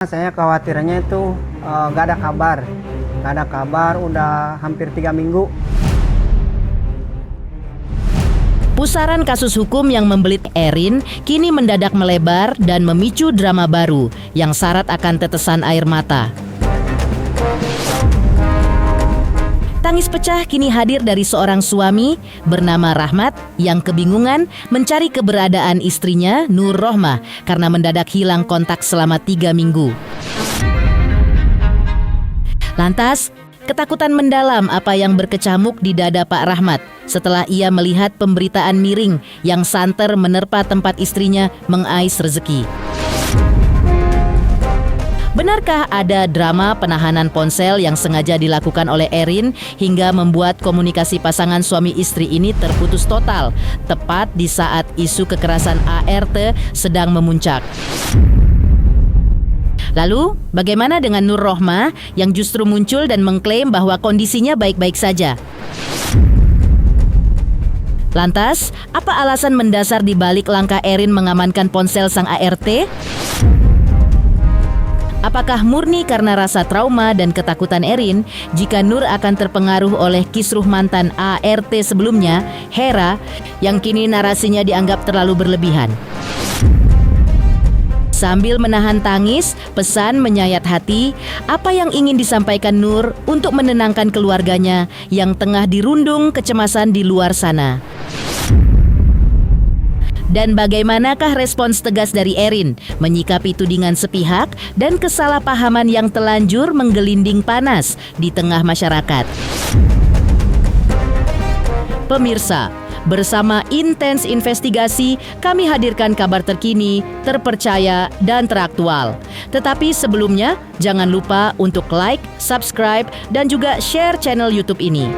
Saya khawatirannya itu nggak ada kabar, udah hampir 3 minggu. Pusaran kasus hukum yang membelit Erin kini mendadak melebar dan memicu drama baru yang syarat akan tetesan air mata. Tangis pecah kini hadir dari seorang suami bernama Rahmat yang kebingungan mencari keberadaan istrinya Nur Rohmah karena mendadak hilang kontak selama 3 minggu. Lantas, ketakutan mendalam apa yang berkecamuk di dada Pak Rahmat setelah ia melihat pemberitaan miring yang santer menerpa tempat istrinya mengais rezeki. Benarkah ada drama penahanan ponsel yang sengaja dilakukan oleh Erin hingga membuat komunikasi pasangan suami istri ini terputus total, tepat di saat isu kekerasan ART sedang memuncak? Lalu, bagaimana dengan Nur Rohmah yang justru muncul dan mengklaim bahwa kondisinya baik-baik saja? Lantas, apa alasan mendasar di balik langkah Erin mengamankan ponsel sang ART? Apakah murni karena rasa trauma dan ketakutan Erin jika Nur akan terpengaruh oleh kisruh mantan ART sebelumnya, Hera, yang kini narasinya dianggap terlalu berlebihan? Sambil menahan tangis, pesan menyayat hati, apa yang ingin disampaikan Nur untuk menenangkan keluarganya yang tengah dirundung kecemasan di luar sana? Dan bagaimanakah respons tegas dari Erin menyikapi tudingan sepihak dan kesalahpahaman yang telanjur menggelinding panas di tengah masyarakat? Pemirsa, bersama Intens Investigasi, kami hadirkan kabar terkini, terpercaya, dan teraktual. Tetapi sebelumnya, jangan lupa untuk like, subscribe, dan juga share channel YouTube ini.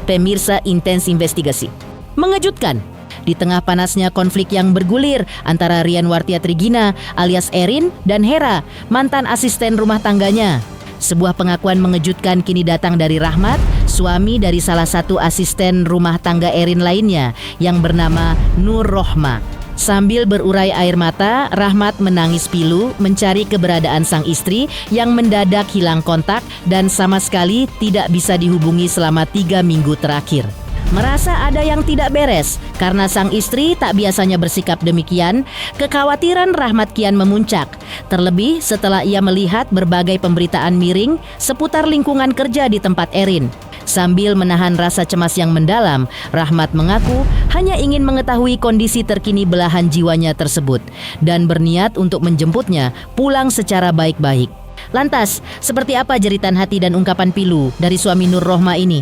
Pemirsa Intens Investigasi. Mengejutkan, di tengah panasnya konflik yang bergulir antara Rian Wartia Trigina alias Erin dan Hera, mantan asisten rumah tangganya. Sebuah pengakuan mengejutkan kini datang dari Rahmat, suami dari salah satu asisten rumah tangga Erin lainnya yang bernama Nur Rohmah. Sambil berurai air mata, Rahmat menangis pilu mencari keberadaan sang istri yang mendadak hilang kontak dan sama sekali tidak bisa dihubungi selama 3 minggu terakhir. Merasa ada yang tidak beres karena sang istri tak biasanya bersikap demikian, kekhawatiran Rahmat kian memuncak. Terlebih setelah ia melihat berbagai pemberitaan miring seputar lingkungan kerja di tempat Erin. Sambil menahan rasa cemas yang mendalam, Rahmat mengaku hanya ingin mengetahui kondisi terkini belahan jiwanya tersebut dan berniat untuk menjemputnya pulang secara baik-baik. Lantas, seperti apa jeritan hati dan ungkapan pilu dari suami Nur Rohmah ini?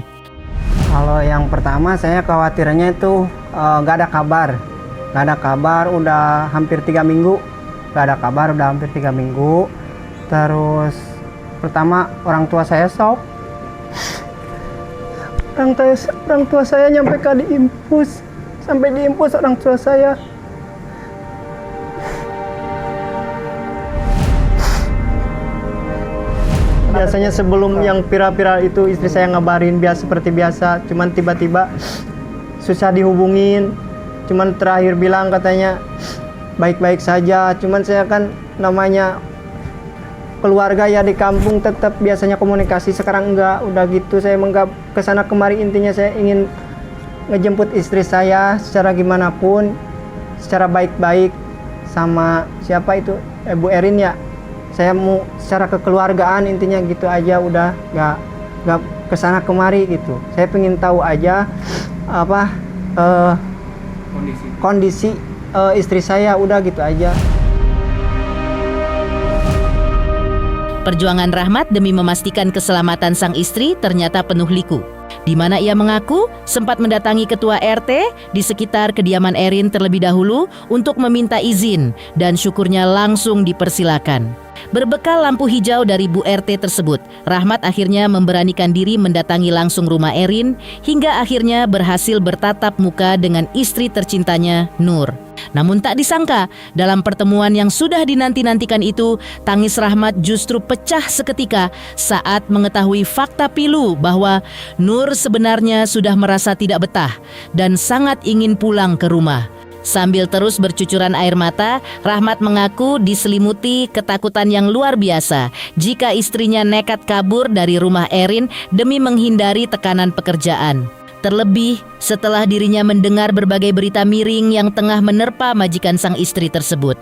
Kalau yang pertama saya khawatirannya itu nggak ada kabar, udah hampir 3 minggu. Terus pertama orang tua saya shock. Orang tua saya sampai diimpus orang tua saya. Biasanya sebelum yang viral itu istri saya ngabarin seperti biasa, cuman tiba-tiba susah dihubungin. Cuman terakhir bilang katanya baik-baik saja, cuman saya kan namanya keluarga ya di kampung tetap biasanya komunikasi, sekarang enggak, udah gitu saya enggak kesana kemari. Intinya saya ingin ngejemput istri saya secara gimana pun, secara baik-baik sama siapa itu Bu Erin ya. Saya mau secara kekeluargaan, intinya gitu aja, udah enggak kesana kemari gitu. Saya pengen tahu aja apa kondisi istri saya, udah gitu aja. Perjuangan Rahmat demi memastikan keselamatan sang istri ternyata penuh liku, di mana ia mengaku sempat mendatangi ketua RT di sekitar kediaman Erin terlebih dahulu untuk meminta izin dan syukurnya langsung dipersilakan. Berbekal lampu hijau dari Bu RT tersebut, Rahmat akhirnya memberanikan diri mendatangi langsung rumah Erin hingga akhirnya berhasil bertatap muka dengan istri tercintanya, Nur. Namun tak disangka, dalam pertemuan yang sudah dinanti-nantikan itu, tangis Rahmat justru pecah seketika saat mengetahui fakta pilu bahwa Nur sebenarnya sudah merasa tidak betah dan sangat ingin pulang ke rumah. Sambil terus bercucuran air mata, Rahmat mengaku diselimuti ketakutan yang luar biasa jika istrinya nekat kabur dari rumah Erin demi menghindari tekanan pekerjaan. Terlebih setelah dirinya mendengar berbagai berita miring yang tengah menerpa majikan sang istri tersebut.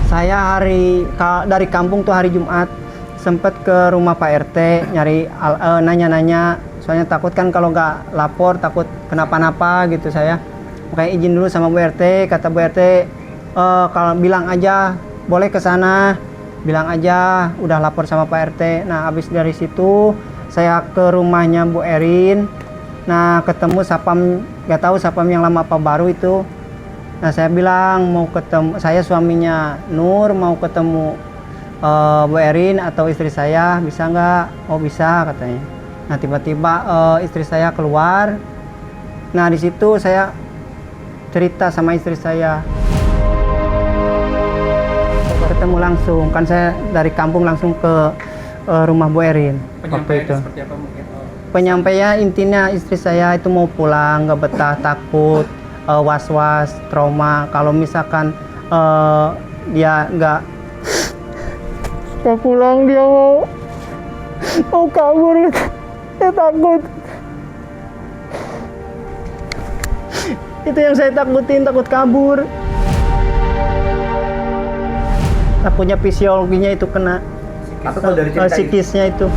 Saya dari kampung tuh hari Jumat sempat ke rumah Pak RT nyari nanya-nanya, soalnya takut kan kalau nggak lapor takut kenapa-napa gitu saya. Makanya izin dulu sama Bu RT, kata Bu RT kalau bilang aja boleh ke sana, bilang aja udah lapor sama Pak RT. Nah habis dari situ saya ke rumahnya Bu Erin. Nah ketemu sapam, nggak tahu sapam yang lama apa baru itu. Nah saya bilang mau ketemu, saya suaminya Nur mau ketemu Bu Erin atau istri saya, bisa nggak? Oh bisa katanya. Nah tiba-tiba istri saya keluar. Nah di situ saya cerita sama istri saya. Ketemu langsung, kan saya dari kampung langsung ke rumah Bu Erin. Waktu itu. Seperti apa mungkin? Penyampaian intinya istri saya itu mau pulang, nggak betah, takut, was-was, trauma. Kalau misalkan dia nggak pulang, dia mau kabur, dia takut. Itu yang saya takutin, takut kabur. Takutnya fisiologinya itu kena, Apa kalau dari cerita psikisnya itu.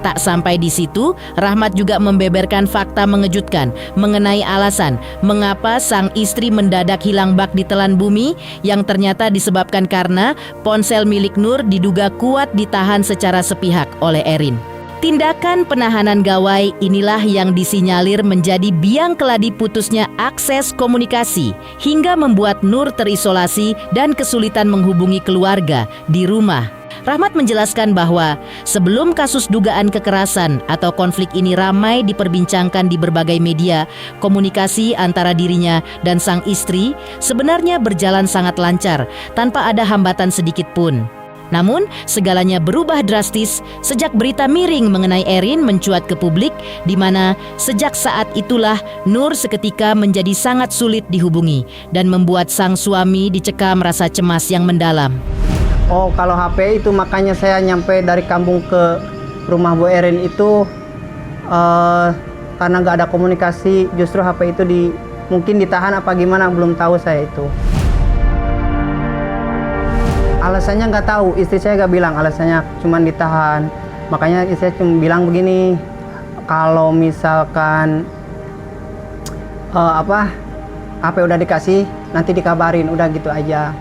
Tak sampai di situ, Rahmat juga membeberkan fakta mengejutkan mengenai alasan mengapa sang istri mendadak hilang bak di telan bumi yang ternyata disebabkan karena ponsel milik Nur diduga kuat ditahan secara sepihak oleh Erin. Tindakan penahanan gawai inilah yang disinyalir menjadi biang keladi putusnya akses komunikasi hingga membuat Nur terisolasi dan kesulitan menghubungi keluarga di rumah. Rahmat menjelaskan bahwa sebelum kasus dugaan kekerasan atau konflik ini ramai diperbincangkan di berbagai media, komunikasi antara dirinya dan sang istri sebenarnya berjalan sangat lancar tanpa ada hambatan sedikit pun. Namun, segalanya berubah drastis sejak berita miring mengenai Erin mencuat ke publik, di mana sejak saat itulah Nur seketika menjadi sangat sulit dihubungi dan membuat sang suami dicekam rasa cemas yang mendalam. Oh, kalau HP itu makanya saya nyampe dari kampung ke rumah Bu Erin itu karena nggak ada komunikasi, justru HP itu mungkin ditahan apa gimana, belum tahu saya itu. Alasannya nggak tahu, istri saya nggak bilang alasannya, cuman ditahan. Makanya istri saya cuma bilang begini, kalau misalkan HP udah dikasih, nanti dikabarin, udah gitu aja.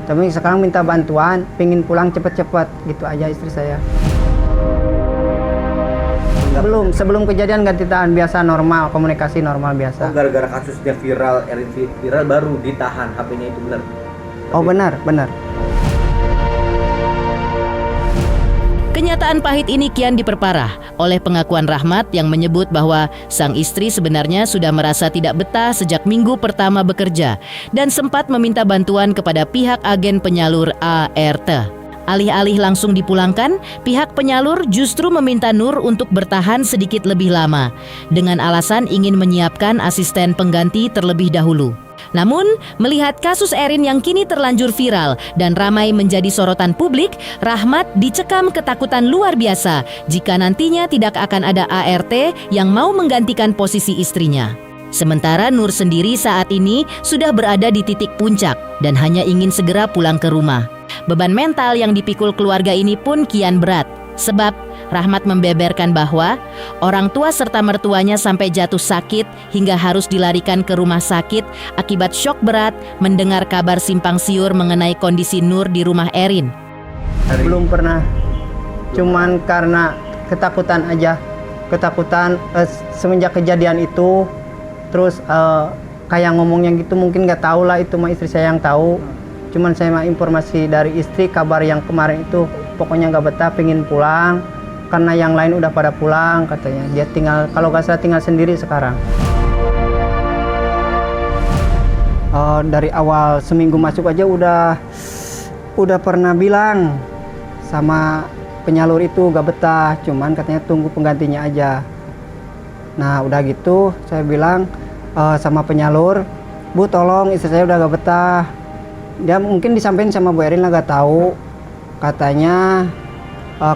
Tapi sekarang minta bantuan, pengen pulang cepet-cepet, gitu aja istri saya. Belum, sebelum kejadian nggak ditahan, biasa normal, komunikasi normal biasa. Oh, gara-gara kasusnya viral, Erin viral baru ditahan HP-nya itu, benar? Oh benar. Kenyataan pahit ini kian diperparah oleh pengakuan Rahmat yang menyebut bahwa sang istri sebenarnya sudah merasa tidak betah sejak minggu pertama bekerja dan sempat meminta bantuan kepada pihak agen penyalur ART. Alih-alih langsung dipulangkan, pihak penyalur justru meminta Nur untuk bertahan sedikit lebih lama dengan alasan ingin menyiapkan asisten pengganti terlebih dahulu. Namun, melihat kasus Erin yang kini terlanjur viral dan ramai menjadi sorotan publik, Rahmat dicekam ketakutan luar biasa jika nantinya tidak akan ada ART yang mau menggantikan posisi istrinya. Sementara Nur sendiri saat ini sudah berada di titik puncak dan hanya ingin segera pulang ke rumah. Beban mental yang dipikul keluarga ini pun kian berat, sebab Rahmat membeberkan bahwa orang tua serta mertuanya sampai jatuh sakit hingga harus dilarikan ke rumah sakit akibat syok berat mendengar kabar simpang siur mengenai kondisi Nur di rumah Erin. Belum pernah, cuman karena ketakutan aja, semenjak kejadian itu, terus kayak ngomongnya gitu mungkin nggak tahu lah, itu mah istri saya yang tahu. Cuman saya mah informasi dari istri, kabar yang kemarin itu pokoknya nggak betah, pengen pulang. karena yang lain udah pada pulang katanya. Dia tinggal, kalau nggak salah tinggal sendiri sekarang. Dari awal seminggu masuk aja udah pernah bilang sama penyalur itu gak betah, cuman katanya tunggu penggantinya aja. Nah udah gitu saya bilang sama penyalur, Bu tolong istri saya udah gak betah. Dia mungkin disampaikan sama Bu Erin lah, gak tahu. Katanya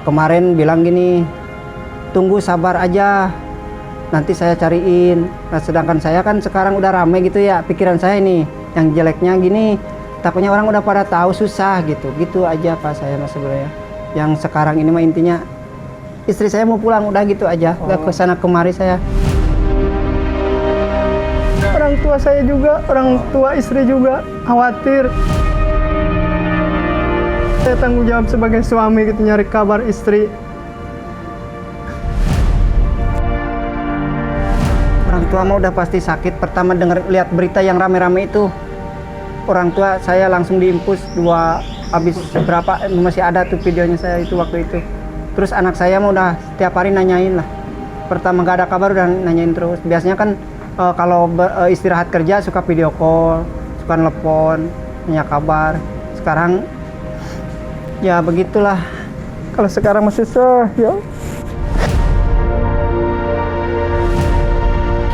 kemarin bilang gini, tunggu sabar aja, nanti saya cariin. Nah, sedangkan saya kan sekarang udah rame gitu ya, pikiran saya ini yang jeleknya gini, takutnya orang udah pada tahu susah gitu aja Pak saya mas sebenarnya. Yang sekarang ini mah intinya istri saya mau pulang, udah gitu aja, nggak kesana kemari saya. Orang tua saya juga, orang tua istri juga khawatir. Saya tanggung jawab sebagai suami gitu, nyari kabar istri. Orang tua mah udah pasti sakit. Pertama lihat berita yang rame-rame itu, orang tua saya langsung diimpus habis berapa masih ada tuh videonya saya itu waktu itu. Terus anak saya mah udah setiap hari nanyain lah. Pertama gak ada kabar udah nanyain terus. Biasanya kan kalau istirahat kerja suka video call, suka telepon, nanya kabar. Sekarang ya begitulah. Kalau sekarang masih susah ya.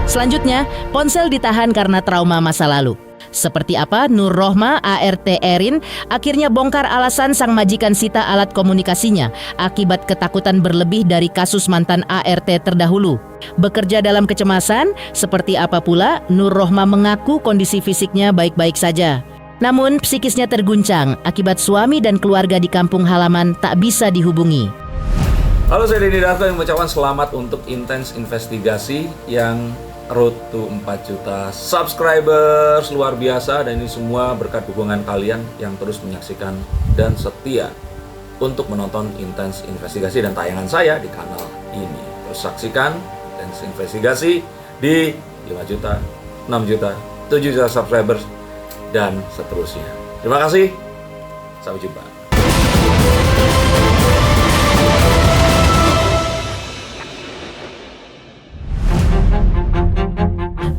Selanjutnya, ponsel ditahan karena trauma masa lalu. Seperti apa Nur Rohma ART Erin akhirnya bongkar alasan sang majikan sita alat komunikasinya akibat ketakutan berlebih dari kasus mantan ART terdahulu. Bekerja dalam kecemasan, seperti apa pula Nur Rohma mengaku kondisi fisiknya baik-baik saja. Namun psikisnya terguncang akibat suami dan keluarga di kampung halaman tak bisa dihubungi. Halo, saya Denny Darto yang mengucapkan selamat untuk Intens Investigasi yang road to 4 juta subscribers, luar biasa. Dan ini semua berkat dukungan kalian yang terus menyaksikan dan setia untuk menonton Intens Investigasi dan tayangan saya di kanal ini. Terus saksikan Intens Investigasi di 5 juta, 6 juta, 7 juta subscribers dan seterusnya. Terima kasih, sampai jumpa.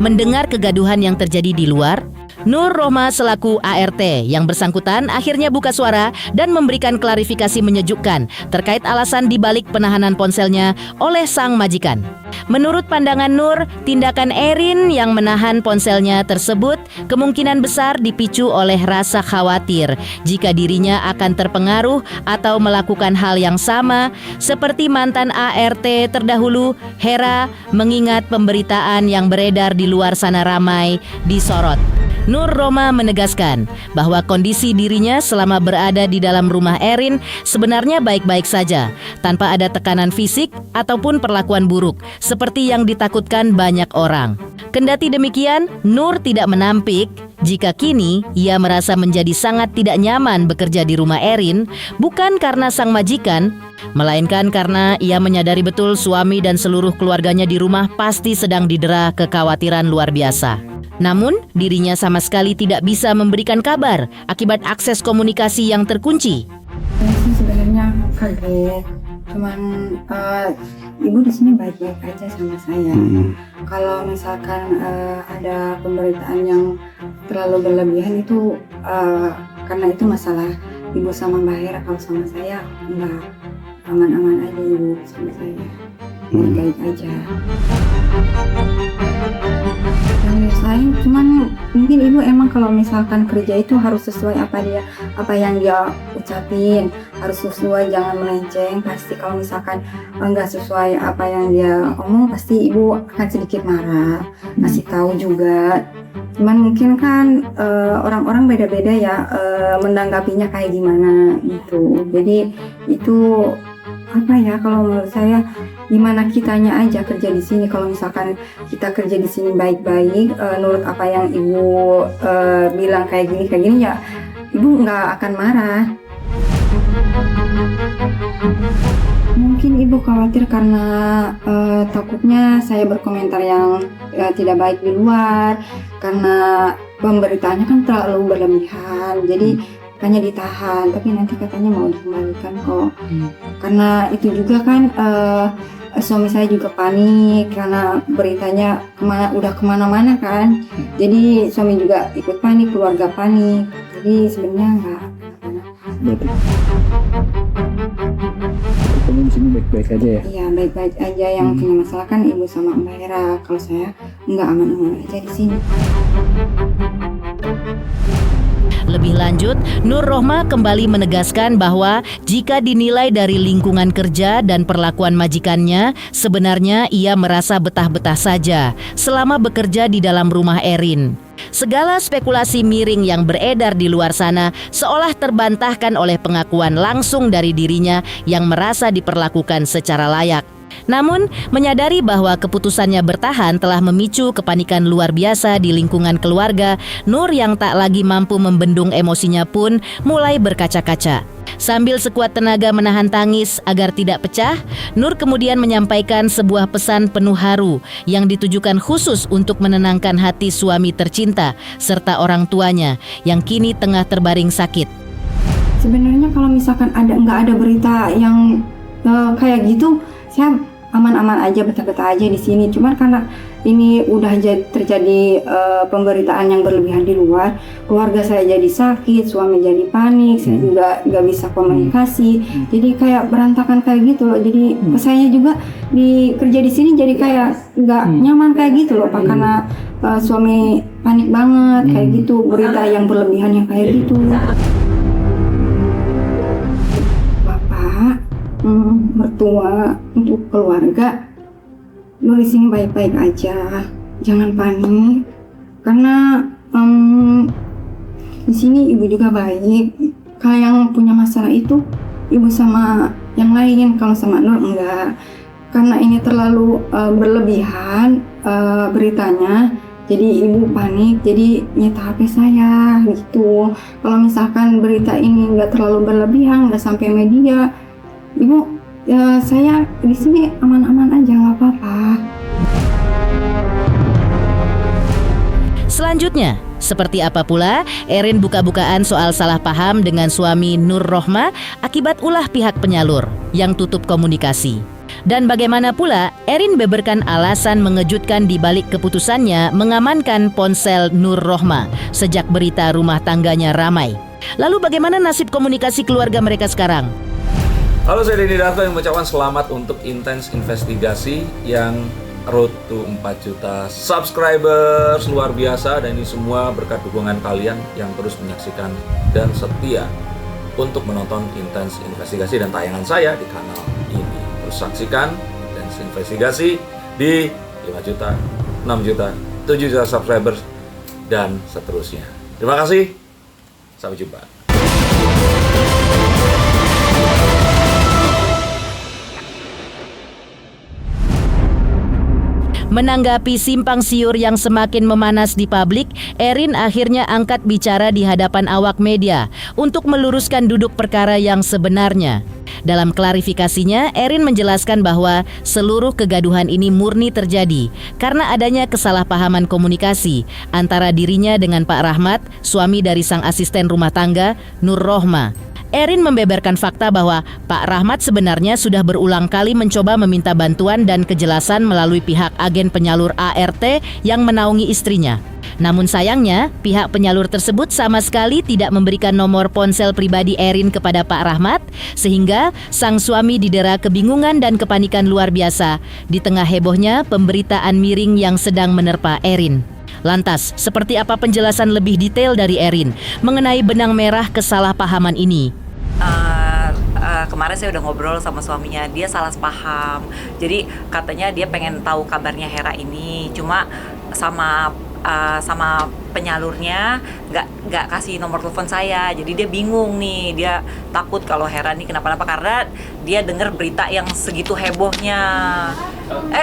Mendengar kegaduhan yang terjadi di luar, Nur Rohma selaku ART yang bersangkutan akhirnya buka suara dan memberikan klarifikasi menyejukkan terkait alasan dibalik penahanan ponselnya oleh sang majikan. Menurut pandangan Nur, tindakan Erin yang menahan ponselnya tersebut kemungkinan besar dipicu oleh rasa khawatir jika dirinya akan terpengaruh atau melakukan hal yang sama seperti mantan ART terdahulu, Hera, mengingat pemberitaan yang beredar di luar sana ramai disorot. Nur Rohma menegaskan bahwa kondisi dirinya selama berada di dalam rumah Erin sebenarnya baik-baik saja, tanpa ada tekanan fisik ataupun perlakuan buruk, seperti yang ditakutkan banyak orang. Kendati demikian, Nur tidak menampik jika kini ia merasa menjadi sangat tidak nyaman bekerja di rumah Erin, bukan karena sang majikan, melainkan karena ia menyadari betul suami dan seluruh keluarganya di rumah pasti sedang didera kekhawatiran luar biasa. Namun, dirinya sama sekali tidak bisa memberikan kabar akibat akses komunikasi yang terkunci. Saya sih sebenarnya kaget, cuman ibu di sini baik-baik aja sama saya. Kalau misalkan ada pemberitaan yang terlalu berlebihan itu karena itu masalah ibu sama Mbak Hera. Kalau sama saya enggak, aman-aman aja ibu sama saya, baik-baik aja. Lain cuman mungkin ibu emang kalau misalkan kerja itu harus sesuai apa yang dia ucapin, harus sesuai, jangan melenceng. Pasti kalau misalkan enggak sesuai apa yang dia omong, pasti ibu akan sedikit marah, kasih tahu juga. Cuman mungkin kan orang-orang beda-beda ya menanggapinya kayak gimana gitu. Jadi itu apa ya, kalau menurut saya gimana kitanya aja kerja di sini. Kalau misalkan kita kerja di sini baik-baik, nurut apa yang ibu bilang kayak gini ya, ibu nggak akan marah. Mungkin ibu khawatir karena takutnya saya berkomentar yang tidak baik di luar, karena pemberitaannya kan terlalu berlebihan. Jadi hanya ditahan, tapi nanti katanya mau dikembalikan kok. Karena itu juga kan suami saya juga panik karena beritanya udah kemana-mana kan. Jadi suami juga ikut panik, keluarga panik. Jadi sebenarnya nggak kenapa-napa. Kamu di sini baik-baik aja ya? Iya, baik-baik aja. Yang punya masalah kan ibu sama Mbak Hera. Kalau saya nggak, aman-aman aja di sini. Lebih lanjut, Nur Rohmah kembali menegaskan bahwa jika dinilai dari lingkungan kerja dan perlakuan majikannya, sebenarnya ia merasa betah-betah saja selama bekerja di dalam rumah Erin. Segala spekulasi miring yang beredar di luar sana seolah terbantahkan oleh pengakuan langsung dari dirinya yang merasa diperlakukan secara layak. Namun, menyadari bahwa keputusannya bertahan telah memicu kepanikan luar biasa di lingkungan keluarga, Nur yang tak lagi mampu membendung emosinya pun mulai berkaca-kaca. Sambil sekuat tenaga menahan tangis agar tidak pecah, Nur kemudian menyampaikan sebuah pesan penuh haru yang ditujukan khusus untuk menenangkan hati suami tercinta serta orang tuanya yang kini tengah terbaring sakit. Sebenarnya kalau misalkan nggak ada berita yang kayak gitu, saya aman-aman aja, betah-betah aja di sini. Cuman karena ini udah terjadi pemberitaan yang berlebihan di luar, keluarga saya jadi sakit, suami jadi panik, saya juga nggak bisa komunikasi. Jadi kayak berantakan kayak gitu loh. Jadi saya juga kerja di sini jadi kayak nggak nyaman kayak gitu loh, Pak, karena suami panik banget kayak gitu, berita yang berlebihan yang kayak gitu. Mertua, untuk keluarga, lu di sini baik-baik aja, jangan panik, karena di sini ibu juga baik. Kalau yang punya masalah itu ibu sama yang lain, kalau sama Nur enggak, karena ini terlalu berlebihan beritanya. Jadi ibu panik, jadi nyita HP saya gitu. Kalau misalkan berita ini nggak terlalu berlebihan, nggak sampai media, ibu, saya di sini aman-aman aja, nggak apa-apa. Selanjutnya, seperti apa pula Erin buka-bukaan soal salah paham dengan suami Nur Rohmah akibat ulah pihak penyalur yang tutup komunikasi. Dan bagaimana pula Erin beberkan alasan mengejutkan di balik keputusannya mengamankan ponsel Nur Rohmah sejak berita rumah tangganya ramai. Lalu bagaimana nasib komunikasi keluarga mereka sekarang? Halo, saya Denny Darto yang mengucapkan selamat untuk Intens Investigasi yang road to 4 juta subscribers, luar biasa. Dan ini semua berkat dukungan kalian yang terus menyaksikan dan setia untuk menonton Intens Investigasi dan tayangan saya di kanal ini. Terus saksikan Intens Investigasi di 5 juta, 6 juta, 7 juta subscribers dan seterusnya. Terima kasih, sampai jumpa. Menanggapi simpang siur yang semakin memanas di publik, Erin akhirnya angkat bicara di hadapan awak media untuk meluruskan duduk perkara yang sebenarnya. Dalam klarifikasinya, Erin menjelaskan bahwa seluruh kegaduhan ini murni terjadi karena adanya kesalahpahaman komunikasi antara dirinya dengan Pak Rahmat, suami dari sang asisten rumah tangga, Nur Rohmah. Erin membeberkan fakta bahwa Pak Rahmat sebenarnya sudah berulang kali mencoba meminta bantuan dan kejelasan melalui pihak agen penyalur ART yang menaungi istrinya. Namun sayangnya, pihak penyalur tersebut sama sekali tidak memberikan nomor ponsel pribadi Erin kepada Pak Rahmat, sehingga sang suami didera kebingungan dan kepanikan luar biasa di tengah hebohnya pemberitaan miring yang sedang menerpa Erin. Lantas, seperti apa penjelasan lebih detail dari Erin mengenai benang merah kesalahpahaman ini? Kemarin saya udah ngobrol sama suaminya, dia salah paham. Jadi katanya dia pengen tahu kabarnya Hera ini, cuma sama penyalurnya nggak kasih nomor telepon saya. Jadi dia bingung nih, dia takut kalau Hera ini kenapa-napa karena dia dengar berita yang segitu hebohnya.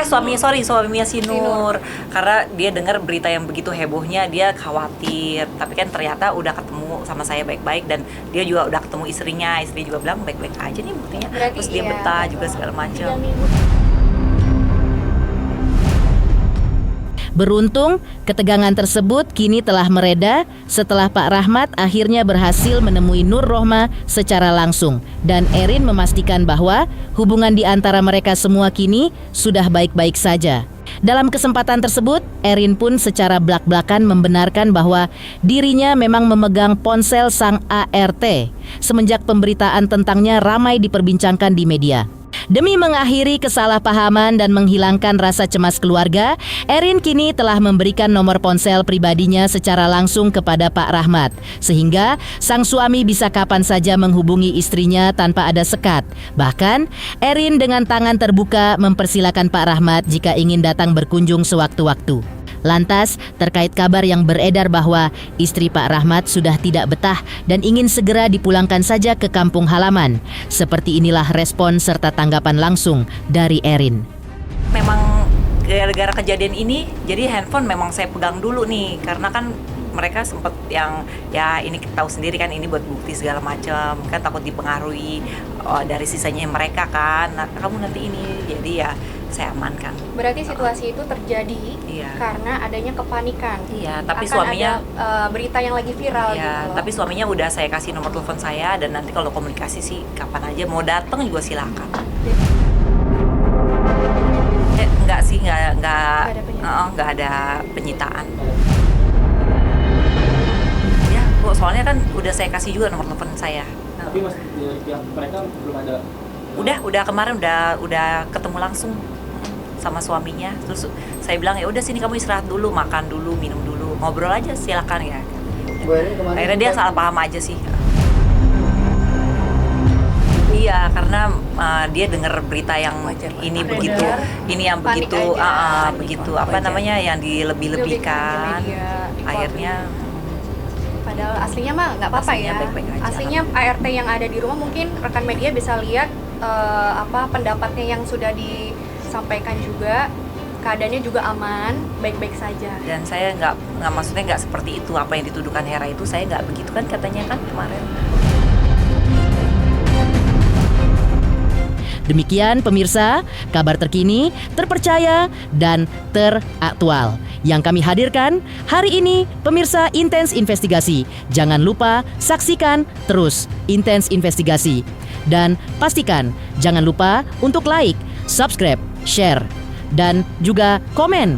Suaminya si Nur. Karena dia dengar berita yang begitu hebohnya, dia khawatir. Tapi kan ternyata udah ketemu sama saya baik-baik dan dia juga udah ketemu istrinya. Istri juga bilang baik-baik aja nih buktinya. Terus dia betah juga segala macam. Beruntung, ketegangan tersebut kini telah mereda setelah Pak Rahmat akhirnya berhasil menemui Nur Rohma secara langsung dan Erin memastikan bahwa hubungan di antara mereka semua kini sudah baik-baik saja. Dalam kesempatan tersebut, Erin pun secara blak-blakan membenarkan bahwa dirinya memang memegang ponsel sang ART semenjak pemberitaan tentangnya ramai diperbincangkan di media. Demi mengakhiri kesalahpahaman dan menghilangkan rasa cemas keluarga, Erin kini telah memberikan nomor ponsel pribadinya secara langsung kepada Pak Rahmat, sehingga sang suami bisa kapan saja menghubungi istrinya tanpa ada sekat. Bahkan, Erin dengan tangan terbuka mempersilakan Pak Rahmat jika ingin datang berkunjung sewaktu-waktu. Lantas, terkait kabar yang beredar bahwa istri Pak Rahmat sudah tidak betah dan ingin segera dipulangkan saja ke kampung halaman. Seperti inilah respon serta tanggapan langsung dari Erin. Memang gara-gara kejadian ini, jadi handphone memang saya pegang dulu nih, karena kan mereka sempat yang ya ini kita tahu sendiri kan, ini buat bukti segala macam, kan takut dipengaruhi dari sisanya mereka kan. Nah, kamu nanti ini, jadi ya saya amankan. Berarti situasi itu terjadi Iya. karena adanya kepanikan. Iya, tapi Akan suaminya ada, berita yang lagi viral gitu ya, loh. tapi suaminya udah saya kasih nomor telepon saya, dan nanti kalau komunikasi sih kapan aja mau datang juga silakan. Enggak sih, enggak ada penyitaan. Ya, kok soalnya kan udah saya kasih juga nomor telepon saya. Tapi mas pihak mereka belum ada. Udah kemarin udah ketemu langsung sama suaminya. Terus saya bilang ya udah sini kamu istirahat dulu, makan dulu, minum dulu, ngobrol aja silakan ya. Akhirnya dia salah paham aja sih. Iya, karena dia dengar berita yang ini begitu, ini yang Panik begitu, aja. begitu apa namanya yang dilebih-lebihkan. Akhirnya Padahal aslinya mah nggak apa-apa Aslinya ya. baik-baik aja. Aslinya ART yang ada di rumah mungkin rekan media bisa lihat pendapatnya yang sudah disampaikan juga, keadaannya juga aman, baik-baik saja. dan saya nggak maksudnya nggak seperti itu apa yang dituduhkan Hera itu, saya nggak begitu kan katanya kan kemarin. Demikian pemirsa, kabar terkini, terpercaya, dan teraktual yang kami hadirkan hari ini. Pemirsa Intens Investigasi, jangan lupa saksikan terus Intens Investigasi. Dan pastikan jangan lupa untuk like, subscribe, share, dan juga komen